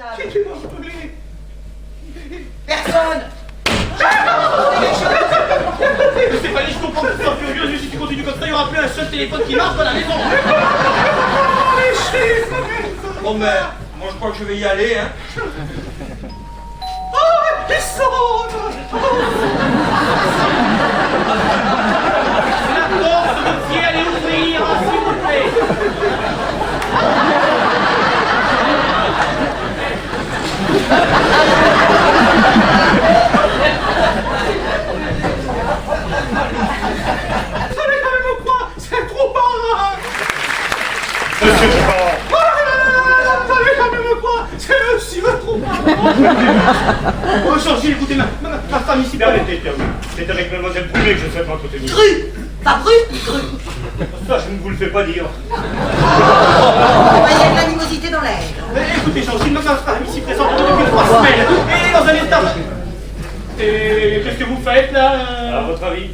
portable. Qui m'a volé? Personne. Stéphanie, je comprends que tu sois furieuse, mais si tu continues comme ça, il n'y aura plus un seul téléphone qui marche dans la maison. Bon, mais moi je crois que je vais y aller, hein. Oh, ils sonne. La porte de pied, allez ouvrir, s'il vous plaît. Savez quand même quoi? C'est trop bas. Monsieur Dupont. Savez quand même quoi? C'est monsieur trop bas. Oh, Georgie, écoutez, ma femme ici. C'est avec mademoiselle Brunet que je souhaite m'entretenir. Cru. Pas Bru, Cru. Ça, je ne vous le fais pas dire. Il y a de l'animosité dans l'air. Écoutez, Georgie, ma femme ici présente depuis 3 semaines. Et dans un état. Et qu'est-ce que vous faites là? À votre avis?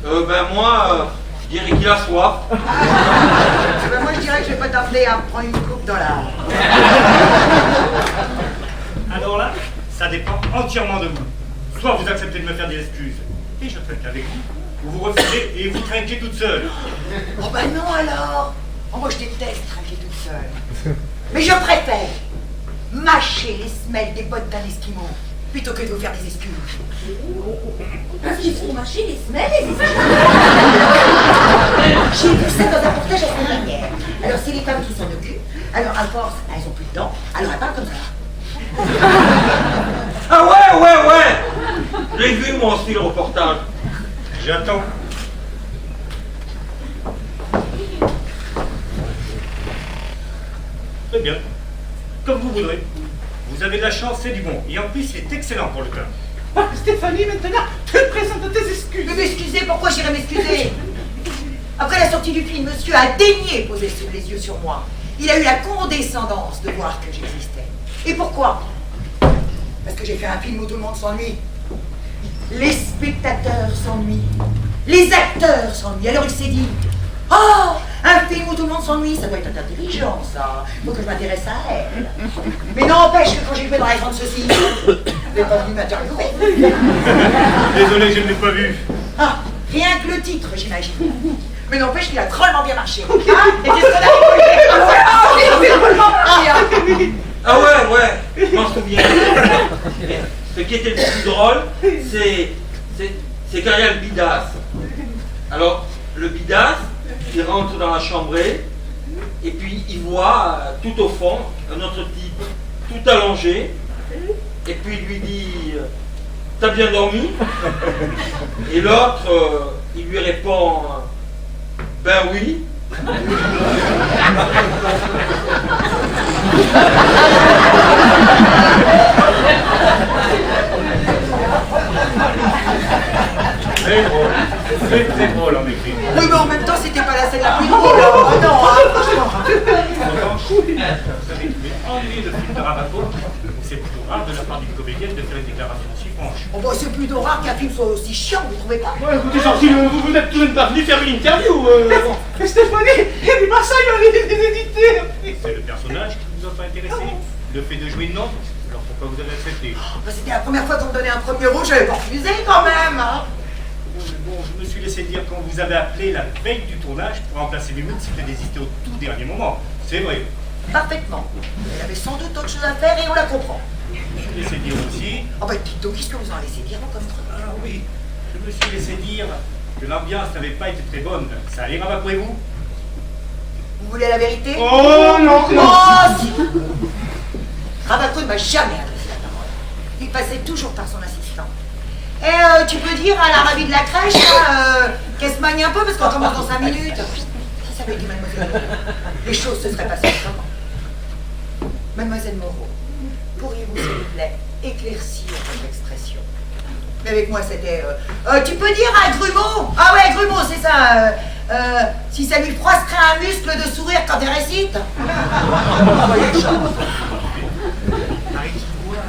Ben moi, je dirais qu'il a soif. Ben moi je dirais que je vais pas t'appeler à prendre une coupe dans la... Alors là, ça dépend entièrement de vous. Soit vous acceptez de me faire des excuses, et je traite avec vous, ou vous refusez et vous trinquez toute seule. Oh ben non alors. Oh moi je déteste trinquer toute seule. Mais je préfère mâcher les semelles des bottes d'un esquimau plutôt que de vous faire des excuses. Parce qu'il faut mâcher les semelles et les J'ai vu ça dans un reportage la semaine dernière. Alors c'est les femmes qui s'en occupent. Alors à force, elles ont plus de dents. Alors elles parlent comme ça. Ah ouais. J'ai vu moi aussi le reportage. J'attends. Très bien. Comme vous voudrez. Vous avez de la chance, c'est du bon. Et en plus, c'est excellent pour le teint. Ah, Stéphanie, maintenant, te présente tes excuses. Mais m'excuser, pourquoi j'irais m'excuser? Après la sortie du film, monsieur a daigné poser les yeux sur moi. Il a eu la condescendance de voir que j'existais. Et pourquoi? Parce que j'ai fait un film où tout le monde s'ennuie. Les spectateurs s'ennuient. Les acteurs s'ennuient. Alors il s'est dit, oh, un film où tout le monde s'ennuie, ça doit être intelligent, ça. Faut que je m'intéresse à elle. Mais n'empêche que quand j'ai fait dans la grande ceci, vous n'êtes pas venu m'interviewer. Désolé, je ne l'ai pas vu. Ah, rien que le titre, j'imagine. Mais n'empêche qu'il a drôlement bien marché. Hein? Et qu'est-ce qu'on a rigolé? Ah ouais, je m'en souviens. Ce qui était le plus drôle, c'est quand il y a le bidas. Alors, le bidas, il rentre dans la chambrée, et puis il voit tout au fond un autre type, tout allongé, et puis il lui dit « T'as bien dormi ?» Et l'autre, il lui répond « Ben oui ». Très drôle. Très drôle en écrit. Oui, mais en même temps, c'était pas la scène la plus drôle. Oh non, hein, franchement. Vous savez, ennuyé le film de Ramapo, c'est plutôt rare de la part d'une comédienne de faire une déclaration aussi franche. Oh, bah, c'est plutôt rare qu'un film soit aussi chiant, vous trouvez pas? Ouais, écoutez, Georgie, vous n'êtes tout de même pas venu faire une interview. Mais Stéphanie, il dit pas ça, il va les éditer. C'est le personnage qui vous a pas intéressé. Le fait de jouer non. Alors pourquoi vous avez accepté? Bah, c'était la première fois qu'on me donnait un premier rôle, j'avais pas refusé quand même. Hein. Bon, je me suis laissé dire quand vous avez appelé la veille du tournage pour remplacer Mimoun, c'était désisté au tout dernier moment. C'est vrai. Parfaitement. Elle avait sans doute autre chose à faire et on la comprend. Je me suis laissé dire aussi. Oh, bah, dites donc, qu'est-ce que vous en laissez dire, vous, comme truc? Ah oui, je me suis laissé dire que l'ambiance n'avait pas été très bonne. Ça allait, Ramapo et vous? Vous voulez la vérité? Oh non, non. Oh, si! Rabaco ne m'a jamais adressé la parole. Il passait toujours par son assistant. Et tu peux dire à la ravie de la crèche qu'elle se magne un peu parce qu'on commence dans 5 minutes. Si ça avait dit mademoiselle Moreau, les choses se seraient passées autrement. Mademoiselle Moreau, pourriez-vous s'il vous plaît éclaircir votre expression? Mais avec moi c'était tu peux dire à Grumeau? Ah ouais, Grumeau, c'est ça. Si ça lui froisserait un muscle de sourire quand elle récite. Voyez le genre. Marie Kibois,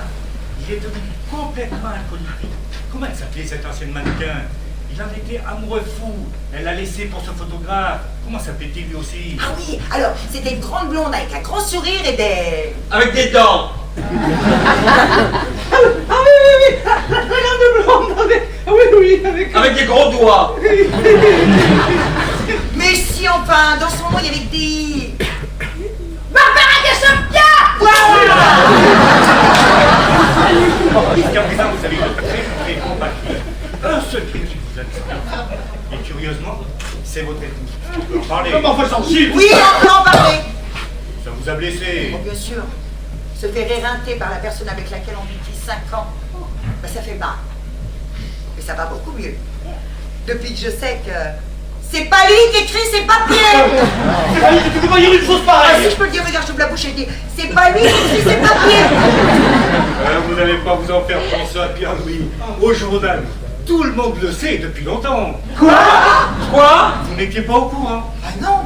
il est devenu complètement alcoolique. Comment elle s'appelait cette ancienne mannequin? Il en était amoureux fou. Elle l'a laissé pour ce photographe. Comment s'appelait-il lui aussi? Ah oui, alors c'était une grande blonde avec un grand sourire et des... Avec des dents. Ah oui, la grande blonde avec... Ah oui, Avec des gros doigts. Mais si, enfin, dans son nom, il y avait des... Barbara Deschampiat! Jusqu'à présent, vous avez eu de très bons papiers. Un seul crime qui vous a disparu. Et curieusement, c'est votre ethnie. On peut en parler. Comment faut changer? Oui, on peut en parler. Ça vous a blessé. Bon, bien sûr, se faire éreinter par la personne avec laquelle on vit depuis 5 ans, ben, ça fait mal. Mais ça va beaucoup mieux. Depuis que je sais que c'est pas lui qui écrit ces papiers. C'est pas lui, tu peux pas dire une chose Ah, pareille. si je peux le dire, regarde, je me la bouche et dire, c'est pas lui qui écrit ces papiers. Vous n'allez pas vous en faire penser à Pierre-Louis. Au journal, tout le monde le sait depuis longtemps. Quoi? Vous n'étiez pas au courant. Ah non.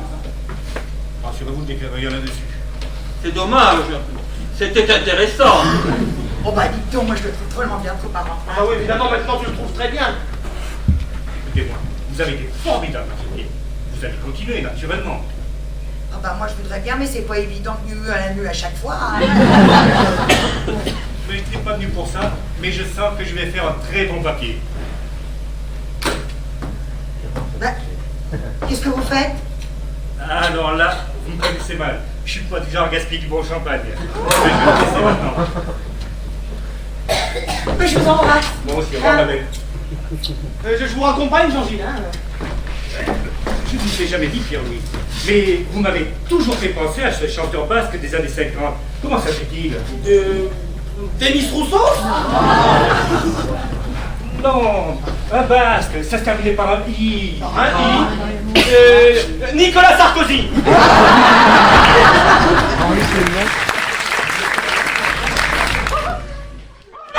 Rassurez-vous, je n'écrirai rien là-dessus. C'est dommage. C'était intéressant. Oh bah dites donc, moi je le trouve drôlement bien trop marrant. Ah oui, évidemment, maintenant tu le trouves très bien. Écoutez-moi, vous avez été formidable. Vous allez continuer, naturellement. Ah bah moi je voudrais bien, mais c'est pas évident que nu à la nu à chaque fois. Hein. Je n'étais pas venu pour ça, mais je sens que je vais faire un très bon papier. Bah, qu'est-ce que vous faites? Alors là, vous me connaissez mal. Je suis pas du genre à gaspiller du bon champagne. Mais je vais le laisser maintenant. Mais je vous embrasse. Bon, aussi, au revoir, ma belle. Je vous raccompagne, Georgine. Hein. Je ne vous ai jamais dit, Pierre-Louis, mais vous m'avez toujours fait penser à ce chanteur basque des années 50. Comment s'appelle-t-il? Denis Rousseau? Non, un basque, ça se terminait par un I. Un I. Nicolas Sarkozy.